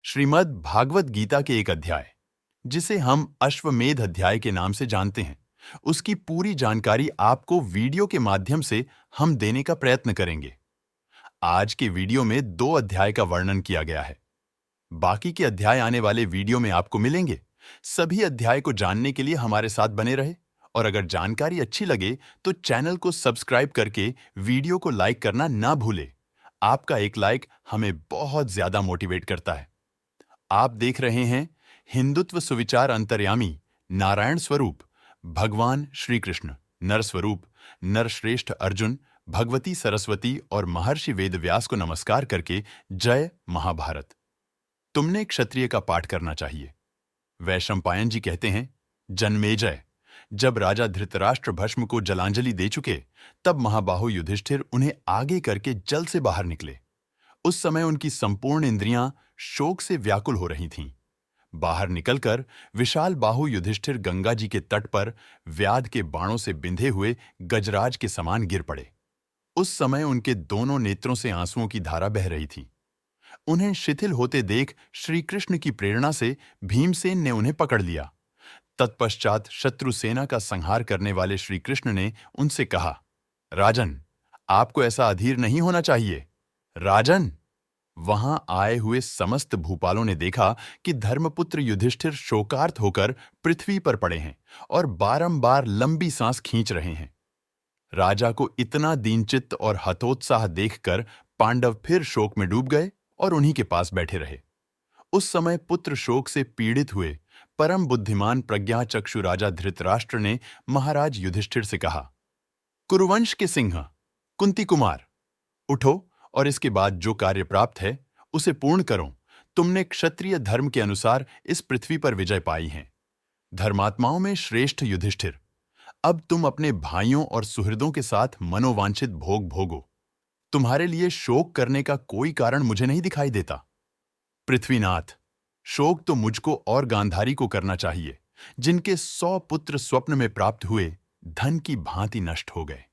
श्रीमद् भागवत गीता के एक अध्याय, जिसे हम अश्वमेध अध्याय के नाम से जानते हैं, उसकी पूरी जानकारी आपको वीडियो के माध्यम से हम देने का प्रयत्न करेंगे। आज के वीडियो में 2 अध्याय का वर्णन किया गया है। बाकी के अध्याय आने वाले वीडियो में आपको मिलेंगे। सभी अध्याय को जानने के लिए हमारे साथ बने रहे और अगर जानकारी अच्छी लगे तो चैनल को सब्सक्राइब करके वीडियो को लाइक करना ना भूले। आपका एक लाइक हमें बहुत ज्यादा मोटिवेट करता है। आप देख रहे हैं हिंदुत्व सुविचार अंतर्यामी नारायण स्वरूप भगवान श्री कृष्ण, नर स्वरूप नरश्रेष्ठ अर्जुन, भगवती सरस्वती और महर्षि वेदव्यास को नमस्कार करके जय महाभारत। तुमने क्षत्रिय का पाठ करना चाहिए। वैशंपायन जी कहते हैं, जन्मेजय, जब राजा धृतराष्ट्र भस्म को जलांजलि दे चुके तब महाबाहु युधिष्ठिर उन्हें आगे करके जल से बाहर निकले। उस समय उनकी संपूर्ण इंद्रियां शोक से व्याकुल हो रही थीं। बाहर निकलकर विशाल बाहु युधिष्ठिर गंगा जी के तट पर व्याध के बाणों से बिंधे हुए गजराज के समान गिर पड़े। उस समय उनके दोनों नेत्रों से आंसुओं की धारा बह रही थी। उन्हें शिथिल होते देख श्री कृष्ण की प्रेरणा से भीमसेन ने उन्हें पकड़ लिया। तत्पश्चात शत्रु सेना का संहार करने वाले श्री कृष्ण ने उनसे कहा, राजन, आपको ऐसा अधीर नहीं होना चाहिए। राजन! वहां आए हुए समस्त भूपालों ने देखा कि धर्मपुत्र युधिष्ठिर शोकार्त होकर पृथ्वी पर पड़े हैं और बारंबार लंबी सांस खींच रहे हैं। राजा को इतना दीनचित्त और हतोत्साह देखकर पांडव फिर शोक में डूब गए और उन्हीं के पास बैठे रहे। उस समय पुत्र शोक से पीड़ित हुए परम बुद्धिमान प्रज्ञाचक्षु राजा धृतराष्ट्र ने महाराज युधिष्ठिर से कहा, कुरुवंश के सिंह कुंती कुमार, उठो और इसके बाद जो कार्य प्राप्त है उसे पूर्ण करो। तुमने क्षत्रिय धर्म के अनुसार इस पृथ्वी पर विजय पाई है। धर्मात्माओं में श्रेष्ठ युधिष्ठिर, अब तुम अपने भाइयों और सुहृदों के साथ मनोवांछित भोग भोगो। तुम्हारे लिए शोक करने का कोई कारण मुझे नहीं दिखाई देता। पृथ्वीनाथ, शोक तो मुझको और गांधारी को करना चाहिए, जिनके 100 पुत्र स्वप्न में प्राप्त हुए धन की भांति नष्ट हो गए।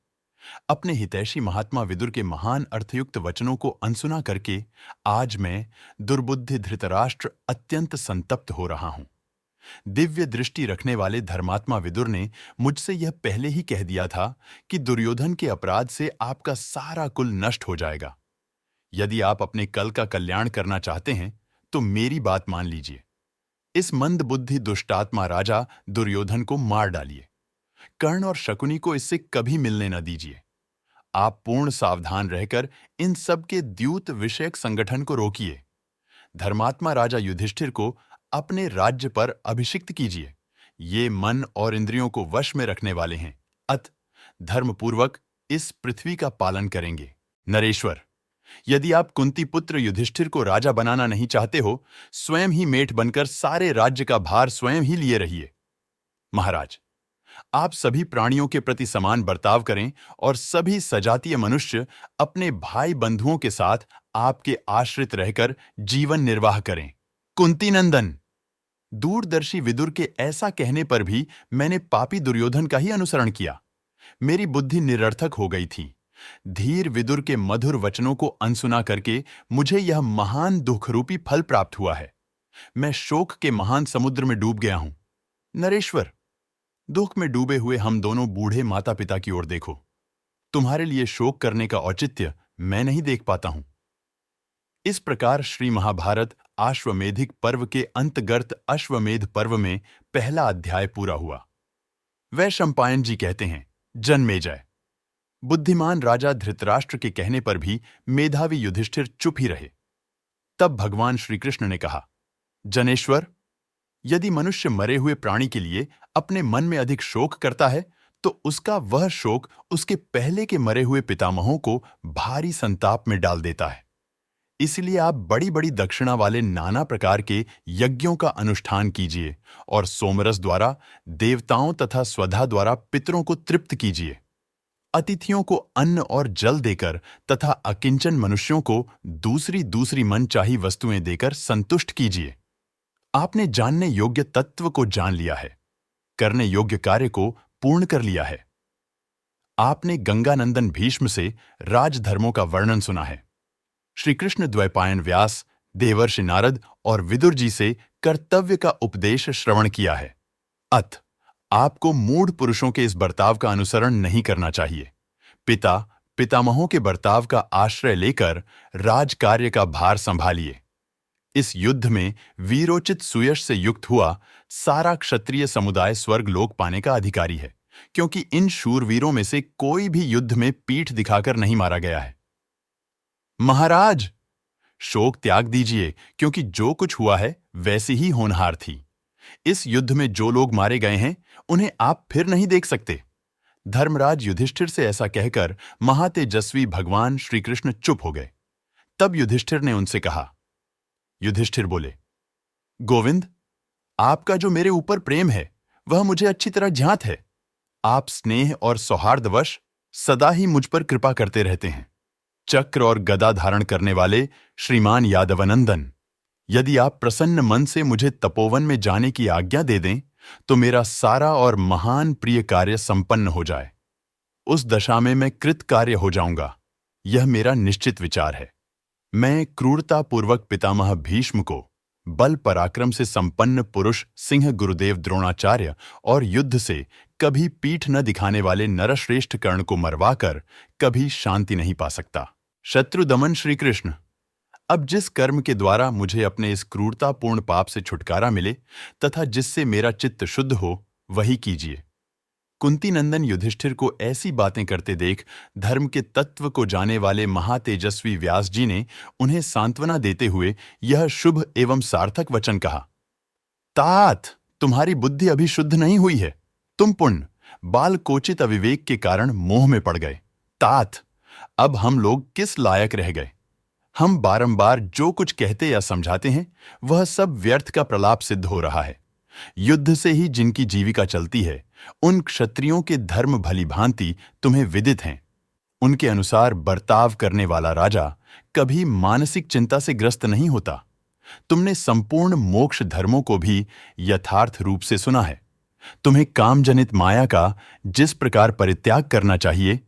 अपने हितैषी महात्मा विदुर के महान अर्थयुक्त वचनों को अनसुना करके आज मैं दुर्बुद्धि धृतराष्ट्र अत्यंत संतप्त हो रहा हूं। दिव्य दृष्टि रखने वाले धर्मात्मा विदुर ने मुझसे यह पहले ही कह दिया था कि दुर्योधन के अपराध से आपका सारा कुल नष्ट हो जाएगा। यदि आप अपने कल का कल्याण करना चाहते हैं तो मेरी बात मान लीजिए। इस मंदबुद्धि दुष्टात्मा राजा दुर्योधन को मार डालिए। कर्ण और शकुनी को इससे कभी मिलने न दीजिए। आप पूर्ण सावधान रहकर इन सब के द्यूत विषयक संगठन को रोकिए। धर्मात्मा राजा युधिष्ठिर को अपने राज्य पर अभिषिक्त कीजिए। ये मन और इंद्रियों को वश में रखने वाले हैं, अत धर्मपूर्वक इस पृथ्वी का पालन करेंगे। नरेश्वर, यदि आप कुंती पुत्र युधिष्ठिर को राजा बनाना नहीं चाहते हो, स्वयं ही मेट बनकर सारे राज्य का भार स्वयं ही लिए रहिए। महाराज, आप सभी प्राणियों के प्रति समान बर्ताव करें और सभी सजातीय मनुष्य अपने भाई बंधुओं के साथ आपके आश्रित रहकर जीवन निर्वाह करें। कुंती नंदन, दूरदर्शी विदुर के ऐसा कहने पर भी मैंने पापी दुर्योधन का ही अनुसरण किया। मेरी बुद्धि निरर्थक हो गई थी। धीर विदुर के मधुर वचनों को अनसुना करके मुझे यह महान दुखरूपी फल प्राप्त हुआ है। मैं शोक के महान समुद्र में डूब गया हूं। नरेश्वर, दुख में डूबे हुए हम दोनों बूढ़े माता पिता की ओर देखो। तुम्हारे लिए शोक करने का औचित्य मैं नहीं देख पाता हूं। इस प्रकार श्री महाभारत आश्वमेधिक पर्व के अंतर्गत अश्वमेध पर्व में पहला अध्याय पूरा हुआ। वैशंपायन जी कहते हैं, जन्मेजय, बुद्धिमान राजा धृतराष्ट्र के कहने पर भी मेधावी युधिष्ठिर चुप ही रहे। तब भगवान श्री कृष्ण ने कहा, जनेश्वर, यदि मनुष्य मरे हुए प्राणी के लिए अपने मन में अधिक शोक करता है तो उसका वह शोक उसके पहले के मरे हुए पितामहों को भारी संताप में डाल देता है। इसलिए आप बड़ी बड़ी दक्षिणा वाले नाना प्रकार के यज्ञों का अनुष्ठान कीजिए और सोमरस द्वारा देवताओं तथा स्वधा द्वारा पितरों को तृप्त कीजिए। अतिथियों को अन्न और जल देकर तथा अकिंचन मनुष्यों को दूसरी दूसरी मनचाही वस्तुएं देकर संतुष्ट कीजिए। आपने जानने योग्य तत्व को जान लिया है, करने योग्य कार्य को पूर्ण कर लिया है। आपने गंगानंदन भीष्म से राजधर्मों का वर्णन सुना है। श्री कृष्ण द्वैपायन व्यास देवर्षि नारद और विदुर जी से कर्तव्य का उपदेश श्रवण किया है। अत आपको मूढ़ पुरुषों के इस बर्ताव का अनुसरण नहीं करना चाहिए। पिता पितामहों के बर्ताव का आश्रय लेकर राजकार्य का भार संभालिए। इस युद्ध में वीरोचित सुयश से युक्त हुआ सारा क्षत्रिय समुदाय स्वर्ग लोक पाने का अधिकारी है, क्योंकि इन शूरवीरों में से कोई भी युद्ध में पीठ दिखाकर नहीं मारा गया है। महाराज, शोक त्याग दीजिए, क्योंकि जो कुछ हुआ है वैसी ही होनहार थी। इस युद्ध में जो लोग मारे गए हैं उन्हें आप फिर नहीं देख सकते। धर्मराज युधिष्ठिर से ऐसा कहकर महातेजस्वी भगवान श्री कृष्ण चुप हो गए। तब युधिष्ठिर ने उनसे कहा। युधिष्ठिर बोले, गोविंद, आपका जो मेरे ऊपर प्रेम है वह मुझे अच्छी तरह ज्ञात है। आप स्नेह और सौहार्दवश सदा ही मुझ पर कृपा करते रहते हैं। चक्र और गदा धारण करने वाले श्रीमान यादवनंदन, यदि आप प्रसन्न मन से मुझे तपोवन में जाने की आज्ञा दे दें तो मेरा सारा और महान प्रिय कार्य संपन्न हो जाए। उस दशा में मैं कृत कार्य हो जाऊंगा, यह मेरा निश्चित विचार है। मैं क्रूरतापूर्वक पितामह भीष्म को बल पराक्रम से संपन्न पुरुष सिंह गुरुदेव द्रोणाचार्य और युद्ध से कभी पीठ न दिखाने वाले नरश्रेष्ठ कर्ण को मरवाकर कभी शांति नहीं पा सकता। शत्रुदमन श्री कृष्ण, अब जिस कर्म के द्वारा मुझे अपने इस क्रूरतापूर्ण पाप से छुटकारा मिले तथा जिससे मेरा चित्त शुद्ध हो, वही कीजिए। कुंती नंदन युधिष्ठिर को ऐसी बातें करते देख धर्म के तत्व को जाने वाले महातेजस्वी व्यास जी ने उन्हें सांत्वना देते हुए यह शुभ एवं सार्थक वचन कहा। तात, तुम्हारी बुद्धि अभी शुद्ध नहीं हुई है। तुम पुण्य बालकोचित अविवेक के कारण मोह में पड़ गए। तात, अब हम लोग किस लायक रह गए? हम बारंबार जो कुछ कहते या समझाते हैं वह सब व्यर्थ का प्रलाप सिद्ध हो रहा है। युद्ध से ही जिनकी जीविका चलती है उन क्षत्रियों के धर्म भली भांति तुम्हें विदित हैं। उनके अनुसार बर्ताव करने वाला राजा कभी मानसिक चिंता से ग्रस्त नहीं होता। तुमने संपूर्ण मोक्ष धर्मों को भी यथार्थ रूप से सुना है। तुम्हें कामजनित माया का जिस प्रकार परित्याग करना चाहिए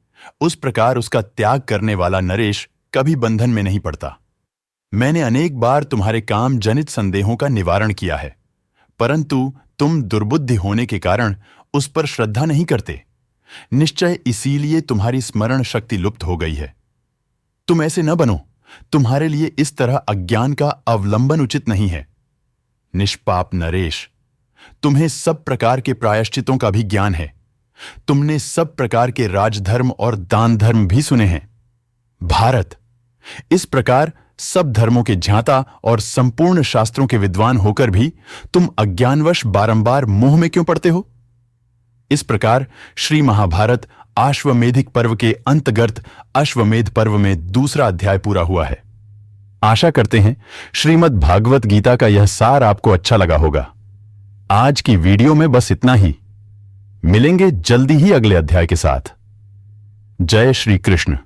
उस प्रकार उसका त्याग करने वाला नरेश कभी बंधन में नहीं पड़ता। मैंने अनेक बार तुम्हारे काम जनित संदेहों का निवारण किया है, परंतु तुम दुर्बुद्धि होने के कारण उस पर श्रद्धा नहीं करते। निश्चय इसीलिए तुम्हारी स्मरण शक्ति लुप्त हो गई है। तुम ऐसे न बनो। तुम्हारे लिए इस तरह अज्ञान का अवलंबन उचित नहीं है। निष्पाप नरेश, तुम्हें सब प्रकार के प्रायश्चितों का भी ज्ञान है। तुमने सब प्रकार के राजधर्म और दान धर्म भी सुने हैं। भारत, इस प्रकार सब धर्मों के ज्ञाता और संपूर्ण शास्त्रों के विद्वान होकर भी तुम अज्ञानवश बारंबार मोह में क्यों पड़ते हो? इस प्रकार श्री महाभारत आश्वमेधिक पर्व के अंतर्गत अश्वमेध पर्व में दूसरा अध्याय पूरा हुआ है। आशा करते हैं श्रीमद् भागवत गीता का यह सार आपको अच्छा लगा होगा। आज की वीडियो में बस इतना ही। मिलेंगे जल्दी ही अगले अध्याय के साथ। जय श्री कृष्ण।